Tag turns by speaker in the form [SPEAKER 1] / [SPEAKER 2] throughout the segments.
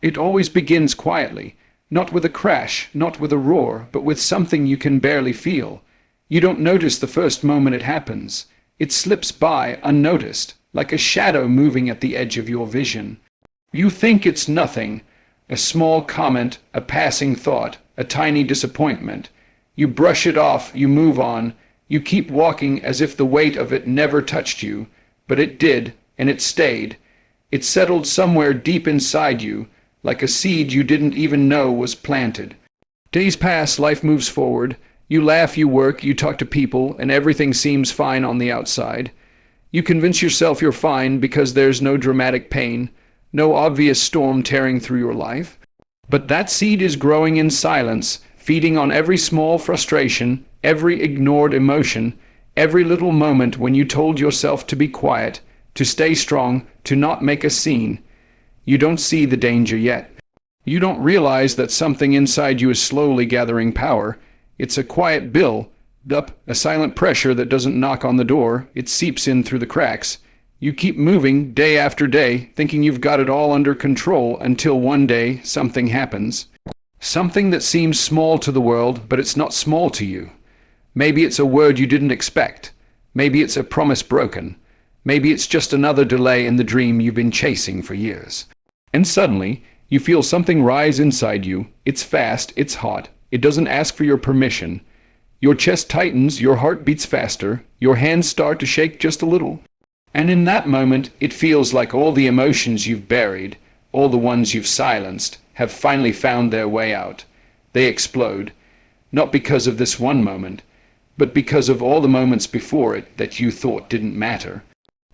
[SPEAKER 1] It always begins quietly, not with a crash, not with a roar, but with something you can barely feel. You don't notice the first moment it happens. It slips by unnoticed, like a shadow moving at the edge of your vision. You think it's nothing, a small comment, a passing thought, a tiny disappointment. You brush it off, you move on, you keep walking as if the weight of it never touched you, but it did, and it stayed. It settled somewhere deep inside you, like a seed you didn't even know was planted. Days pass, life moves forward. You laugh, you work, you talk to people, and everything seems fine on the outside. You convince yourself you're fine because there's no dramatic pain, no obvious storm tearing through your life. But that seed is growing in silence, feeding on every small frustration, every ignored emotion, every little moment when you told yourself to be quiet, to stay strong, to not make a scene. You don't see the danger yet. You don't realize that something inside you is slowly gathering power. It's a quiet build-up, a silent pressure that doesn't knock on the door. It seeps in through the cracks. You keep moving day after day, thinking you've got it all under control until one day something happens. Something that seems small to the world, but it's not small to you. Maybe it's a word you didn't expect. Maybe it's a promise broken. Maybe it's just another delay in the dream you've been chasing for years. And suddenly, you feel something rise inside you. It's fast, it's hot. It doesn't ask for your permission. Your chest tightens, your heart beats faster, your hands start to shake just a little. And in that moment, it feels like all the emotions you've buried, all the ones you've silenced, have finally found their way out. They explode, not because of this one moment, but because of all the moments before it that you thought didn't matter.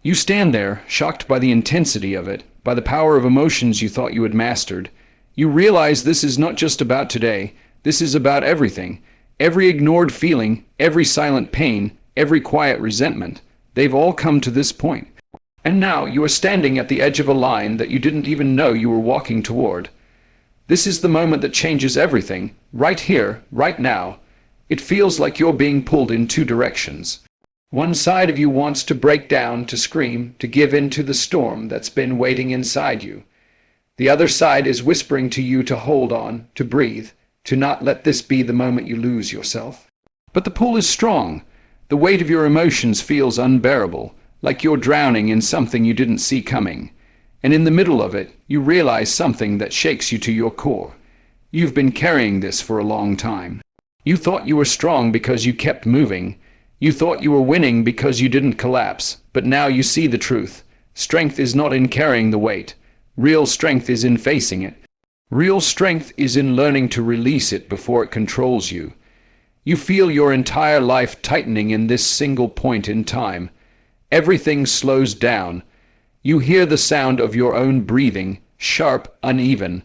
[SPEAKER 1] You stand there, shocked by the intensity of it, by the power of emotions you thought you had mastered. You realize this is not just about today, this is about everything. Every ignored feeling, every silent pain, every quiet resentment. They've all come to this point. And now you are standing at the edge of a line that you didn't even know you were walking toward. This is the moment that changes everything, right here, right now. It feels like you're being pulled in two directions. One side of you wants to break down, to scream, to give in to the storm that's been waiting inside you. The other side is whispering to you to hold on, to breathe, to not let this be the moment you lose yourself. But the pull is strong. The weight of your emotions feels unbearable, like you're drowning in something you didn't see coming. And in the middle of it, you realize something that shakes you to your core. You've been carrying this for a long time. You thought you were strong because you kept moving. You thought you were winning because you didn't collapse. But now you see the truth. Strength is not in carrying the weight. Real strength is in facing it. Real strength is in learning to release it before it controls you. You feel your entire life tightening in this single point in time. Everything slows down. You hear the sound of your own breathing, sharp, uneven,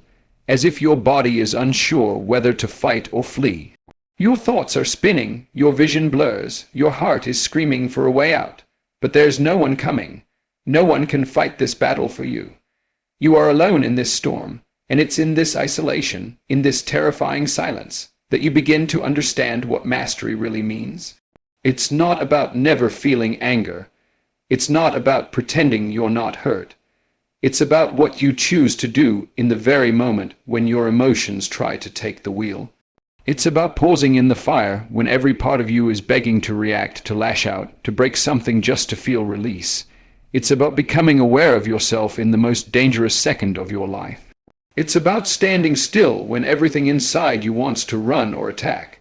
[SPEAKER 1] as if your body is unsure whether to fight or flee. Your thoughts are spinning, your vision blurs, your heart is screaming for a way out. But there's no one coming. No one can fight this battle for you. You are alone in this storm, and it's in this isolation, in this terrifying silence, that you begin to understand what mastery really means. It's not about never feeling anger. It's not about pretending you're not hurt. It's about what you choose to do in the very moment when your emotions try to take the wheel. It's about pausing in the fire when every part of you is begging to react, to lash out, to break something just to feel release. It's about becoming aware of yourself in the most dangerous second of your life. It's about standing still when everything inside you wants to run or attack.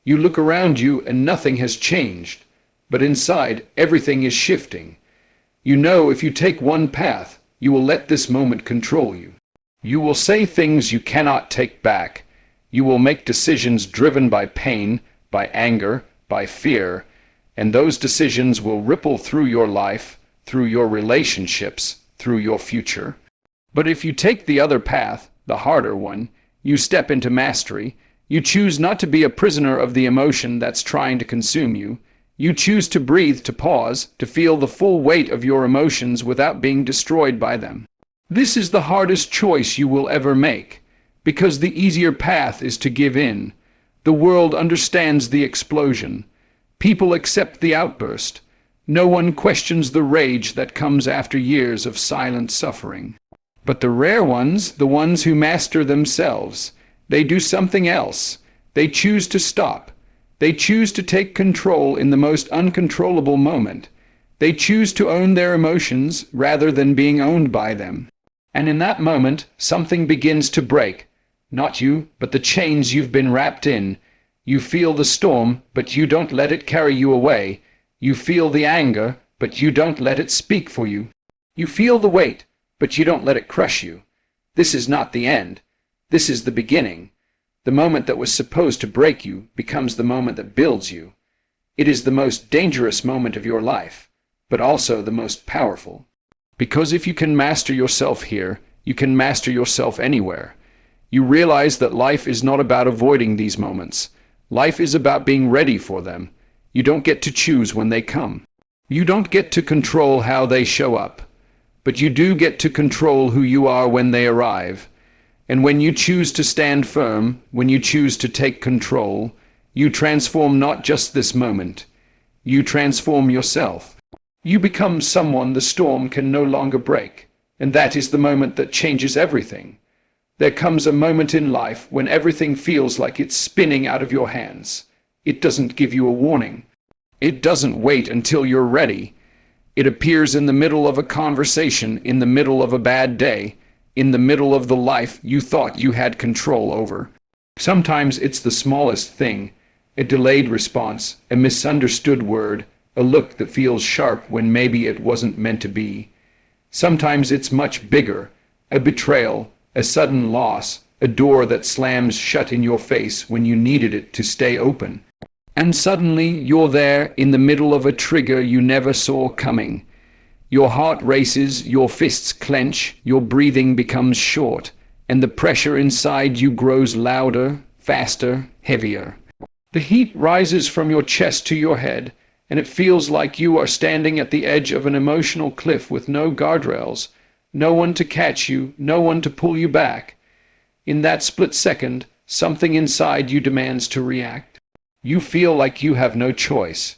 [SPEAKER 1] You look around you and nothing has changed, but inside everything is shifting. You know if you take one path, you will let this moment control you. You will say things you cannot take back. You will make decisions driven by pain, by anger, by fear, and those decisions will ripple through your life, through your relationships, through your future. But if you take the other path, the harder one, you step into mastery. You choose not to be a prisoner of the emotion that's trying to consume you. You choose to breathe, to pause, to feel the full weight of your emotions without being destroyed by them. This is the hardest choice you will ever make, because the easier path is to give in. The world understands the explosion. People accept the outburst. No one questions the rage that comes after years of silent suffering. But the rare ones, the ones who master themselves, they do something else. They choose to stop. They choose to take control in the most uncontrollable moment. They choose to own their emotions rather than being owned by them. And in that moment, something begins to break. Not you, but the chains you've been wrapped in. You feel the storm, but you don't let it carry you away. You feel the anger, but you don't let it speak for you. You feel the weight, but you don't let it crush you. This is not the end. This is the beginning. The moment that was supposed to break you becomes the moment that builds you. It is the most dangerous moment of your life, but also the most powerful. Because if you can master yourself here, you can master yourself anywhere. You realize that life is not about avoiding these moments. Life is about being ready for them. You don't get to choose when they come. You don't get to control how they show up. But you do get to control who you are when they arrive. And when you choose to stand firm, when you choose to take control, you transform not just this moment. You transform yourself. You become someone the storm can no longer break. And that is the moment that changes everything. There comes a moment in life when everything feels like it's spinning out of your hands. It doesn't give you a warning. It doesn't wait until you're ready. It appears in the middle of a conversation, in the middle of a bad day, in the middle of the life you thought you had control over. Sometimes it's the smallest thing, a delayed response, a misunderstood word, a look that feels sharp when maybe it wasn't meant to be. Sometimes it's much bigger, a betrayal, a sudden loss, a door that slams shut in your face when you needed it to stay open. And suddenly you're there in the middle of a trigger you never saw coming. Your heart races, your fists clench, your breathing becomes short, and the pressure inside you grows louder, faster, heavier. The heat rises from your chest to your head, and it feels like you are standing at the edge of an emotional cliff with no guardrails, no one to catch you, no one to pull you back. In that split second, something inside you demands to react. You feel like you have no choice.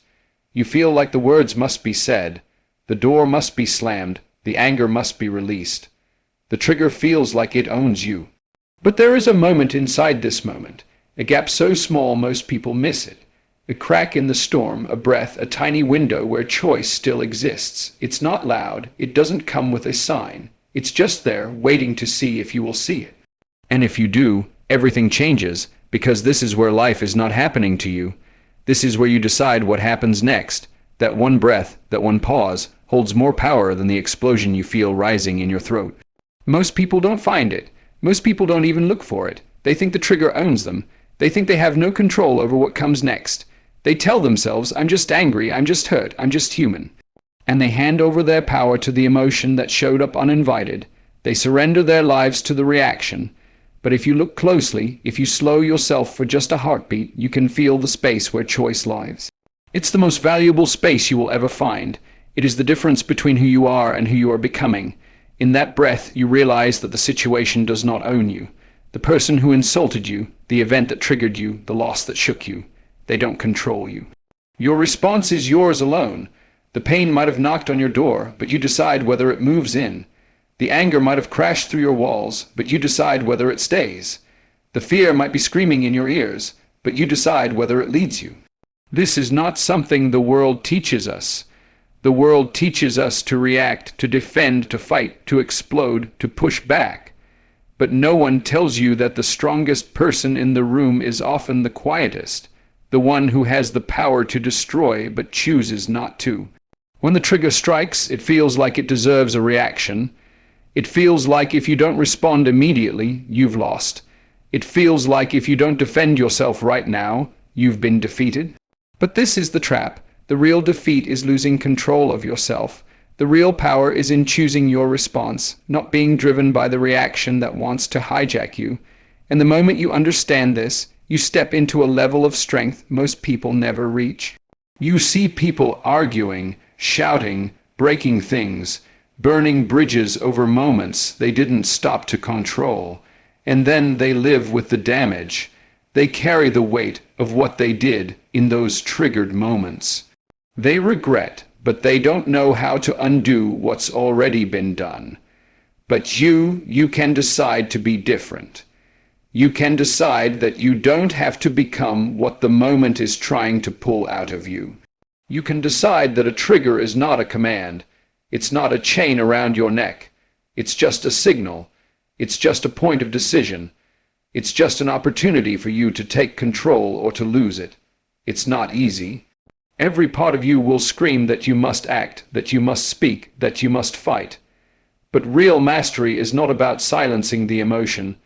[SPEAKER 1] You feel like the words must be said. The door must be slammed. The anger must be released. The trigger feels like it owns you. But there is a moment inside this moment, a gap so small most people miss it. A crack in the storm, a breath, a tiny window where choice still exists. It's not loud. It doesn't come with a sign. It's just there, waiting to see if you will see it. And if you do, everything changes. Because this is where life is not happening to you. This is where you decide what happens next. That one breath, that one pause, holds more power than the explosion you feel rising in your throat. Most people don't find it. Most people don't even look for it. They think the trigger owns them. They think they have no control over what comes next. They tell themselves, I'm just angry, I'm just hurt, I'm just human. And they hand over their power to the emotion that showed up uninvited. They surrender their lives to the reaction. But if you look closely, if you slow yourself for just a heartbeat, you can feel the space where choice lies. It's the most valuable space you will ever find. It is the difference between who you are and who you are becoming. In that breath, you realize that the situation does not own you. The person who insulted you, the event that triggered you, the loss that shook you, they don't control you. Your response is yours alone. The pain might have knocked on your door, but you decide whether it moves in. The anger might have crashed through your walls, but you decide whether it stays. The fear might be screaming in your ears, but you decide whether it leads you. This is not something the world teaches us. The world teaches us to react, to defend, to fight, to explode, to push back. But no one tells you that the strongest person in the room is often the quietest, the one who has the power to destroy but chooses not to. When the trigger strikes, it feels like it deserves a reaction. It feels like if you don't respond immediately, you've lost. It feels like if you don't defend yourself right now, you've been defeated. But this is the trap. The real defeat is losing control of yourself. The real power is in choosing your response, not being driven by the reaction that wants to hijack you. And the moment you understand this, you step into a level of strength most people never reach. You see people arguing, shouting, breaking things, burning bridges over moments they didn't stop to control, and then they live with the damage. They carry the weight of what they did in those triggered moments. They regret, but they don't know how to undo what's already been done. But you can decide to be different. You can decide that you don't have to become what the moment is trying to pull out of you. You can decide that a trigger is not a command. It's not a chain around your neck. It's just a signal. It's just a point of decision. It's just an opportunity for you to take control or to lose it. It's not easy. Every part of you will scream that you must act, that you must speak, that you must fight. But real mastery is not about silencing the emotion.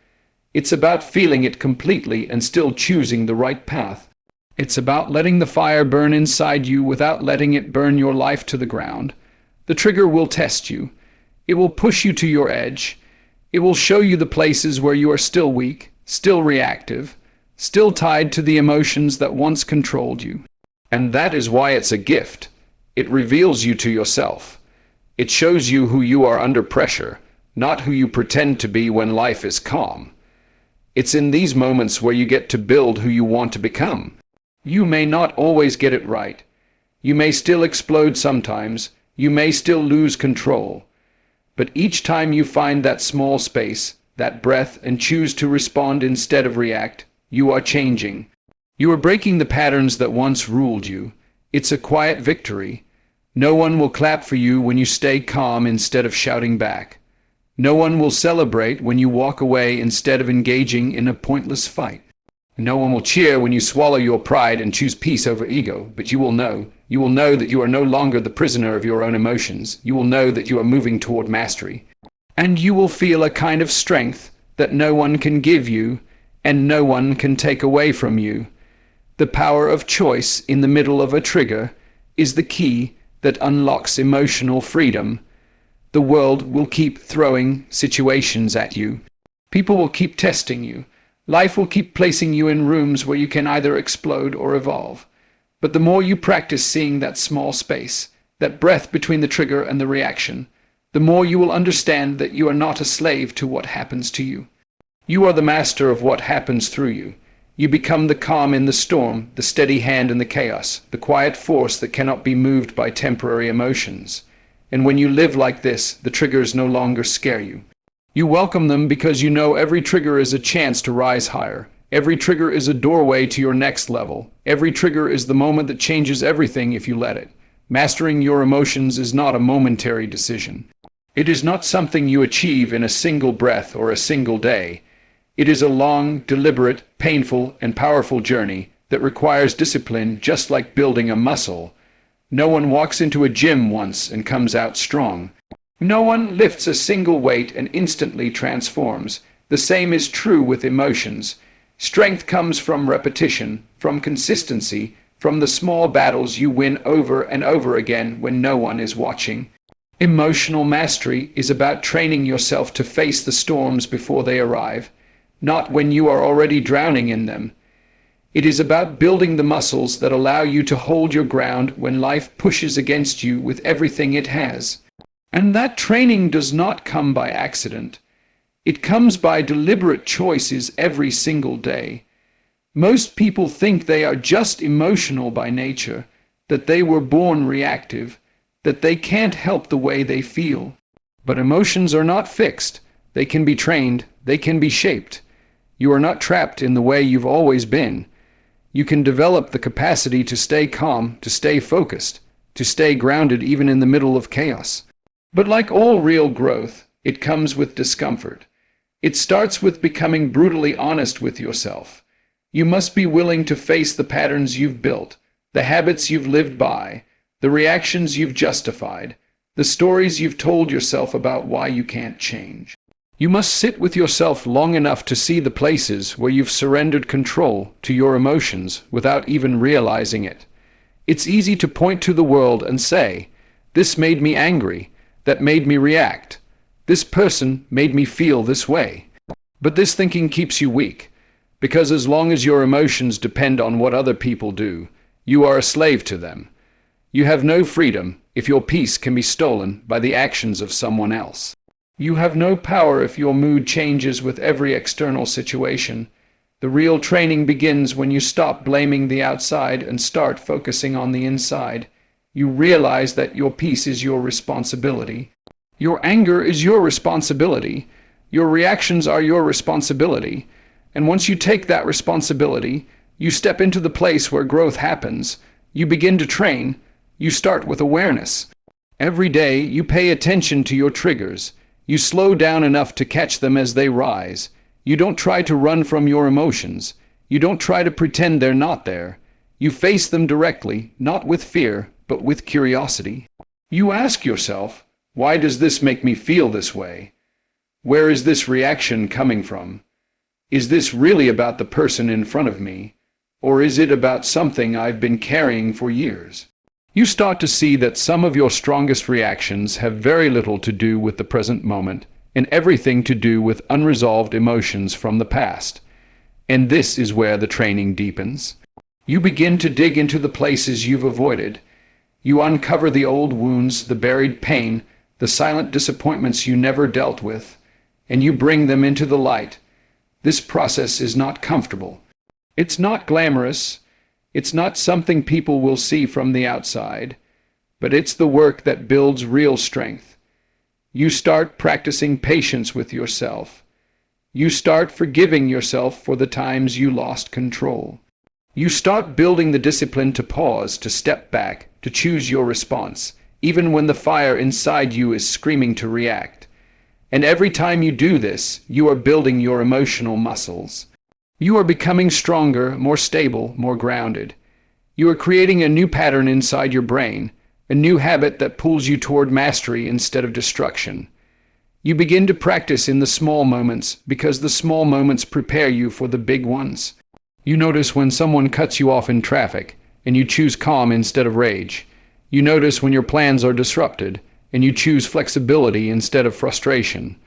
[SPEAKER 1] It's about feeling it completely and still choosing the right path. It's about letting the fire burn inside you without letting it burn your life to the ground. The trigger will test you. It will push you to your edge. It will show you the places where you are still weak, still reactive, still tied to the emotions that once controlled you. And that is why it's a gift. It reveals you to yourself. It shows you who you are under pressure, not who you pretend to be when life is calm. It's in these moments where you get to build who you want to become. You may not always get it right. You may still explode sometimes. You may still lose control. But each time you find that small space, that breath, and choose to respond instead of react, you are changing. You are breaking the patterns that once ruled you. It's a quiet victory. No one will clap for you when you stay calm instead of shouting back. No one will celebrate when you walk away instead of engaging in a pointless fight. No one will cheer when you swallow your pride and choose peace over ego, but you will know that you are no longer the prisoner of your own emotions. You will know that you are moving toward mastery. And you will feel a kind of strength that no one can give you and no one can take away from you. The power of choice in the middle of a trigger is the key that unlocks emotional freedom. The world will keep throwing situations at you. People will keep testing you. Life will keep placing you in rooms where you can either explode or evolve. But the more you practice seeing that small space, that breath between the trigger and the reaction, the more you will understand that you are not a slave to what happens to you. You are the master of what happens through you. You become the calm in the storm, the steady hand in the chaos, the quiet force that cannot be moved by temporary emotions. And when you live like this, the triggers no longer scare you. You welcome them because you know every trigger is a chance to rise higher. Every trigger is a doorway to your next level. Every trigger is the moment that changes everything if you let it. Mastering your emotions is not a momentary decision. It is not something you achieve in a single breath or a single day. It is a long, deliberate, painful, and powerful journey that requires discipline just like building a muscle. No one walks into a gym once and comes out strong. No one lifts a single weight and instantly transforms. The same is true with emotions. Strength comes from repetition, from consistency, from the small battles you win over and over again when no one is watching. Emotional mastery is about training yourself to face the storms before they arrive, not when you are already drowning in them. It is about building the muscles that allow you to hold your ground when life pushes against you with everything it has. And that training does not come by accident. It comes by deliberate choices every single day. Most people think they are just emotional by nature, that they were born reactive, that they can't help the way they feel. But emotions are not fixed. They can be trained. They can be shaped. You are not trapped in the way you've always been. You can develop the capacity to stay calm, to stay focused, to stay grounded even in the middle of chaos. But like all real growth, it comes with discomfort. It starts with becoming brutally honest with yourself. You must be willing to face the patterns you've built, the habits you've lived by, the reactions you've justified, the stories you've told yourself about why you can't change. You must sit with yourself long enough to see the places where you've surrendered control to your emotions without even realizing it. It's easy to point to the world and say, "This made me angry. That made me react. This person made me feel this way." But this thinking keeps you weak, because as long as your emotions depend on what other people do, you are a slave to them. You have no freedom if your peace can be stolen by the actions of someone else. You have no power if your mood changes with every external situation. The real training begins when you stop blaming the outside and start focusing on the inside. You realize that your peace is your responsibility. Your anger is your responsibility. Your reactions are your responsibility. And once you take that responsibility, you step into the place where growth happens. You begin to train. You start with awareness. Every day, you pay attention to your triggers. You slow down enough to catch them as they rise. You don't try to run from your emotions. You don't try to pretend they're not there. You face them directly, not with fear, but with curiosity. You ask yourself, why does this make me feel this way? Where is this reaction coming from? Is this really about the person in front of me? Or is it about something I've been carrying for years? You start to see that some of your strongest reactions have very little to do with the present moment and everything to do with unresolved emotions from the past. And this is where the training deepens. You begin to dig into the places you've avoided. You uncover the old wounds, the buried pain, the silent disappointments you never dealt with, and you bring them into the light. This process is not comfortable. It's not glamorous. It's not something people will see from the outside, but it's the work that builds real strength. You start practicing patience with yourself. You start forgiving yourself for the times you lost control. You start building the discipline to pause, to step back, to choose your response, even when the fire inside you is screaming to react. And every time you do this, you are building your emotional muscles. You are becoming stronger, more stable, more grounded. You are creating a new pattern inside your brain, a new habit that pulls you toward mastery instead of destruction. You begin to practice in the small moments because the small moments prepare you for the big ones. You notice when someone cuts you off in traffic, and you choose calm instead of rage. You notice when your plans are disrupted, and you choose flexibility instead of frustration.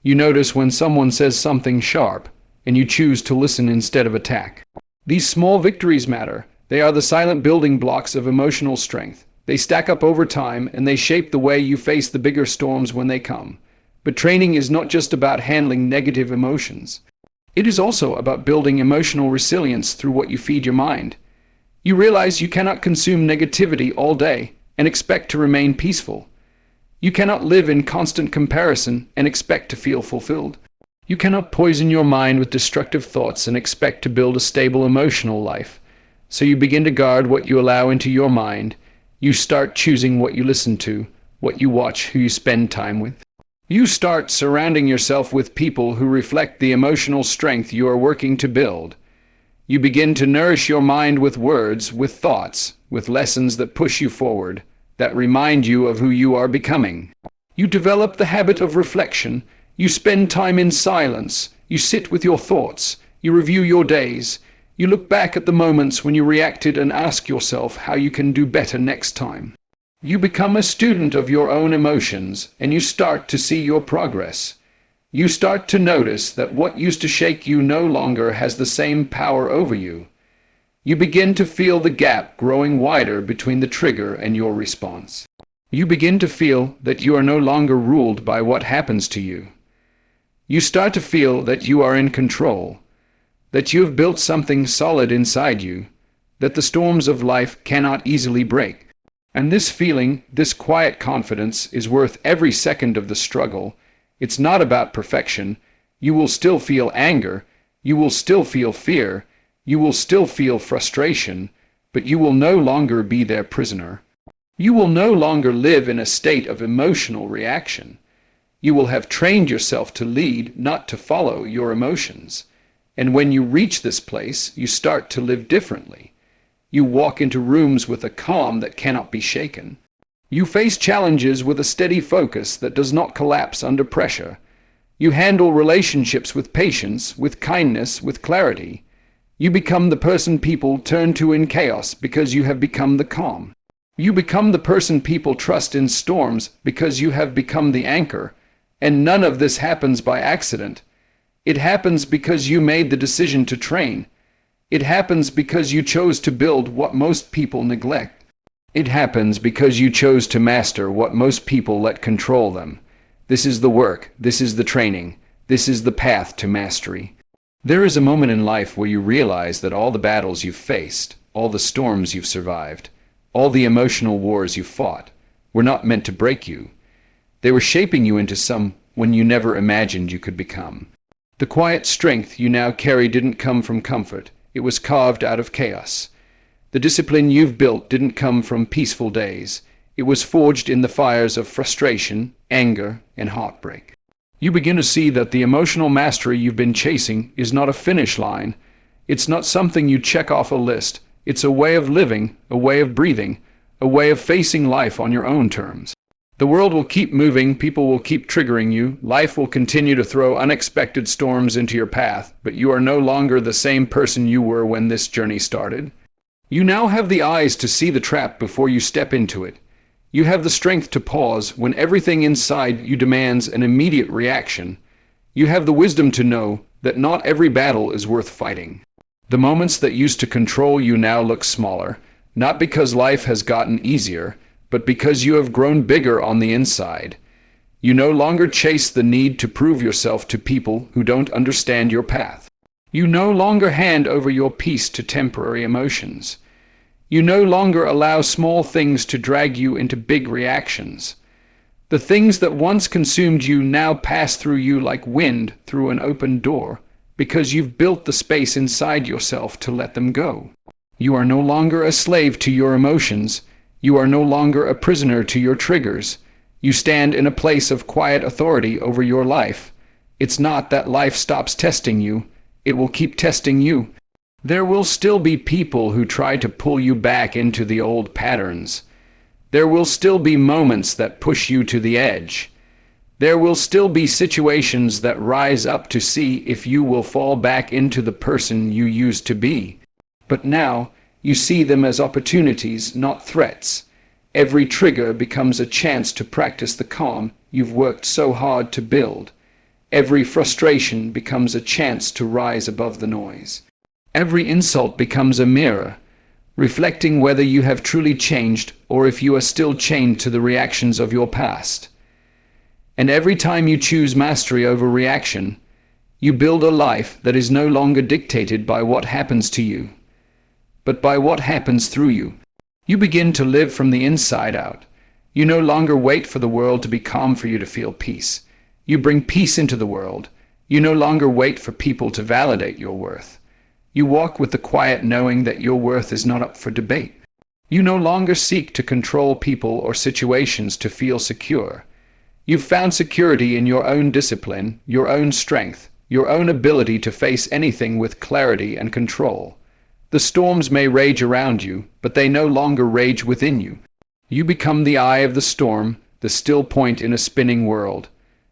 [SPEAKER 1] You notice when someone says something sharp, and you choose to listen instead of attack. These small victories matter. They are the silent building blocks of emotional strength. They stack up over time, and they shape the way you face the bigger storms when they come. But training is not just about handling negative emotions. It is also about building emotional resilience through what you feed your mind. You realize you cannot consume negativity all day and expect to remain peaceful. You cannot live in constant comparison and expect to feel fulfilled. You cannot poison your mind with destructive thoughts and expect to build a stable emotional life. So you begin to guard what you allow into your mind. You start choosing what you listen to, what you watch, who you spend time with. You start surrounding yourself with people who reflect the emotional strength you are working to build. You begin to nourish your mind with words, with thoughts, with lessons that push you forward, that remind you of who you are becoming. You develop the habit of reflection. You spend time in silence. You sit with your thoughts. You review your days. You look back at the moments when you reacted and ask yourself how you can do better next time. You become a student of your own emotions, and you start to see your progress. You start to notice that what used to shake you no longer has the same power over you. You begin to feel the gap growing wider between the trigger and your response. You begin to feel that you are no longer ruled by what happens to you. You start to feel that you are in control, that you have built something solid inside you, that the storms of life cannot easily break. And this feeling, this quiet confidence, is worth every second of the struggle. It's not about perfection. You will still feel anger. You will still feel fear. You will still feel frustration, but you will no longer be their prisoner. You will no longer live in a state of emotional reaction. You will have trained yourself to lead, not to follow your emotions. And when you reach this place, you start to live differently. You walk into rooms with a calm that cannot be shaken. You face challenges with a steady focus that does not collapse under pressure. You handle relationships with patience, with kindness, with clarity. You become the person people turn to in chaos because you have become the calm. You become the person people trust in storms because you have become the anchor. And none of this happens by accident. It happens because you made the decision to train. It happens because you chose to build what most people neglect. It happens because you chose to master what most people let control them. This is the work. This is the training. This is the path to mastery. There is a moment in life where you realize that all the battles you've faced, all the storms you've survived, all the emotional wars you fought, were not meant to break you. They were shaping you into someone you never imagined you could become. The quiet strength you now carry didn't come from comfort. It was carved out of chaos. The discipline you've built didn't come from peaceful days. It was forged in the fires of frustration, anger, and heartbreak. You begin to see that the emotional mastery you've been chasing is not a finish line. It's not something you check off a list. It's a way of living, a way of breathing, a way of facing life on your own terms. The world will keep moving, people will keep triggering you, life will continue to throw unexpected storms into your path, but you are no longer the same person you were when this journey started. You now have the eyes to see the trap before you step into it. You have the strength to pause when everything inside you demands an immediate reaction. You have the wisdom to know that not every battle is worth fighting. The moments that used to control you now look smaller, not because life has gotten easier, but because you have grown bigger on the inside. You no longer chase the need to prove yourself to people who don't understand your path. You no longer hand over your peace to temporary emotions. You no longer allow small things to drag you into big reactions. The things that once consumed you now pass through you like wind through an open door, because you've built the space inside yourself to let them go. You are no longer a slave to your emotions. You are no longer a prisoner to your triggers. You stand in a place of quiet authority over your life. It's not that life stops testing you. It will keep testing you. There will still be people who try to pull you back into the old patterns. There will still be moments that push you to the edge. There will still be situations that rise up to see if you will fall back into the person you used to be. But now, you see them as opportunities, not threats. Every trigger becomes a chance to practice the calm you've worked so hard to build. Every frustration becomes a chance to rise above the noise. Every insult becomes a mirror, reflecting whether you have truly changed or if you are still chained to the reactions of your past. And every time you choose mastery over reaction, you build a life that is no longer dictated by what happens to you, but by what happens through you. You begin to live from the inside out. You no longer wait for the world to be calm for you to feel peace. You bring peace into the world. You no longer wait for people to validate your worth. You walk with the quiet knowing that your worth is not up for debate. You no longer seek to control people or situations to feel secure. You've found security in your own discipline, your own strength, your own ability to face anything with clarity and control. The storms may rage around you, but they no longer rage within you. You become the eye of the storm, the still point in a spinning world.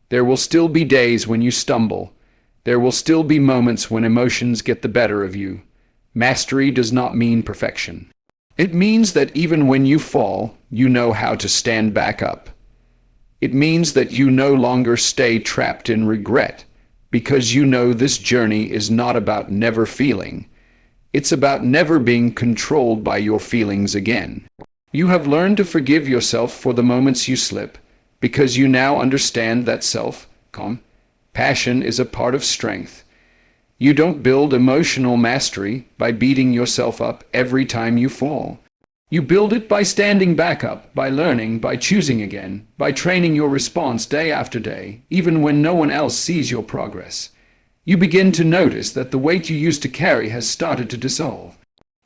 [SPEAKER 1] There will still be days when you stumble. There will still be moments when emotions get the better of you. Mastery does not mean perfection. It means that even when you fall, you know how to stand back up. It means that you no longer stay trapped in regret, because you know this journey is not about never feeling. It's about never being controlled by your feelings again. You have learned to forgive yourself for the moments you slip, because you now understand that self-compassion is a part of strength. You don't build emotional mastery by beating yourself up every time you fall. You build it by standing back up, by learning, by choosing again, by training your response day after day, even when no one else sees your progress. You begin to notice that the weight you used to carry has started to dissolve.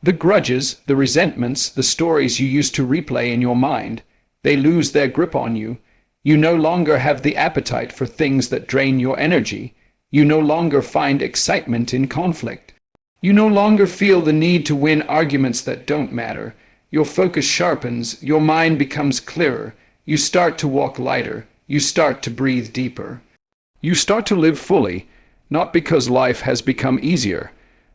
[SPEAKER 1] The grudges, the resentments, the stories you used to replay in your mind, they lose their grip on you. You no longer have the appetite for things that drain your energy. You no longer find excitement in conflict. You no longer feel the need to win arguments that don't matter. Your focus sharpens, your mind becomes clearer. You start to walk lighter. You start to breathe deeper. You start to live fully, not because life has become easier,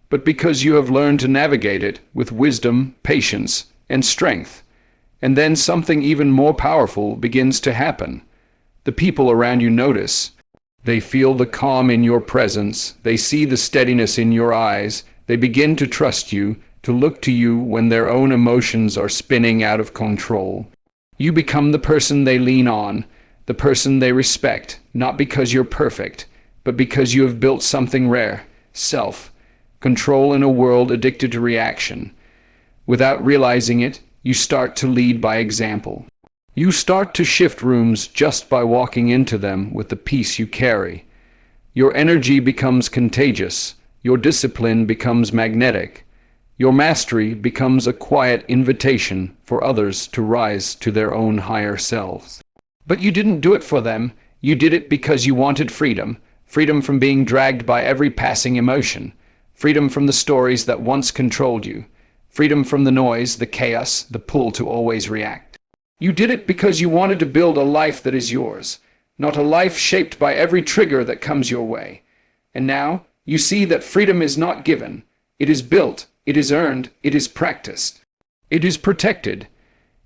[SPEAKER 1] but because you have learned to navigate it with wisdom, patience, and strength. And then something even more powerful begins to happen. The people around you notice. They feel the calm in your presence. They see the steadiness in your eyes. They begin to trust you, to look to you when their own emotions are spinning out of control. You become the person they lean on, the person they respect, not because you're perfect, but because you have built something rare, self-control in a world addicted to reaction. Without realizing it, you start to lead by example. You start to shift rooms just by walking into them with the peace you carry. Your energy becomes contagious. Your discipline becomes magnetic. Your mastery becomes a quiet invitation for others to rise to their own higher selves. But you didn't do it for them. You did it because you wanted freedom. Freedom from being dragged by every passing emotion. Freedom from the stories that once controlled you. Freedom from the noise, the chaos, the pull to always react. You did it because you wanted to build a life that is yours, not a life shaped by every trigger that comes your way. And now you see that freedom is not given. It is built, it is earned, it is practiced. It is protected.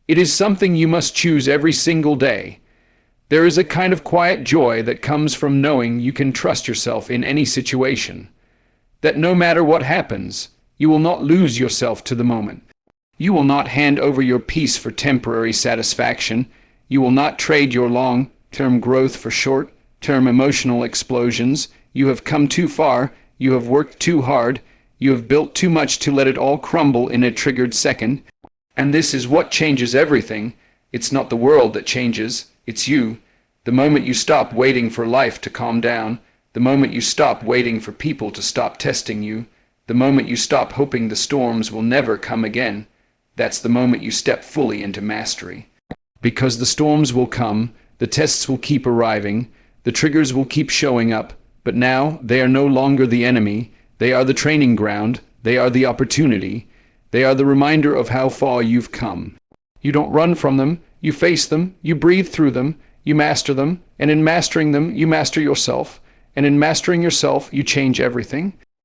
[SPEAKER 1] It is something you must choose every single day. There is a kind of quiet joy that comes from knowing you can trust yourself in any situation. That no matter what happens, you will not lose yourself to the moment. You will not hand over your peace for temporary satisfaction. You will not trade your long-term growth for short-term emotional explosions. You have come too far. You have worked too hard. You have built too much to let it all crumble in a triggered second. And this is what changes everything. It's not the world that changes. It's you. The moment you stop waiting for life to calm down, the moment you stop waiting for people to stop testing you, the moment you stop hoping the storms will never come again, that's the moment you step fully into mastery. Because the storms will come, the tests will keep arriving, the triggers will keep showing up, but now they are no longer the enemy. They are the training ground. They are the opportunity. They are the reminder of how far you've come. You don't run from them. You face them. You breathe through them. You master them. And in mastering them, you master yourself. And in mastering yourself, you change everything.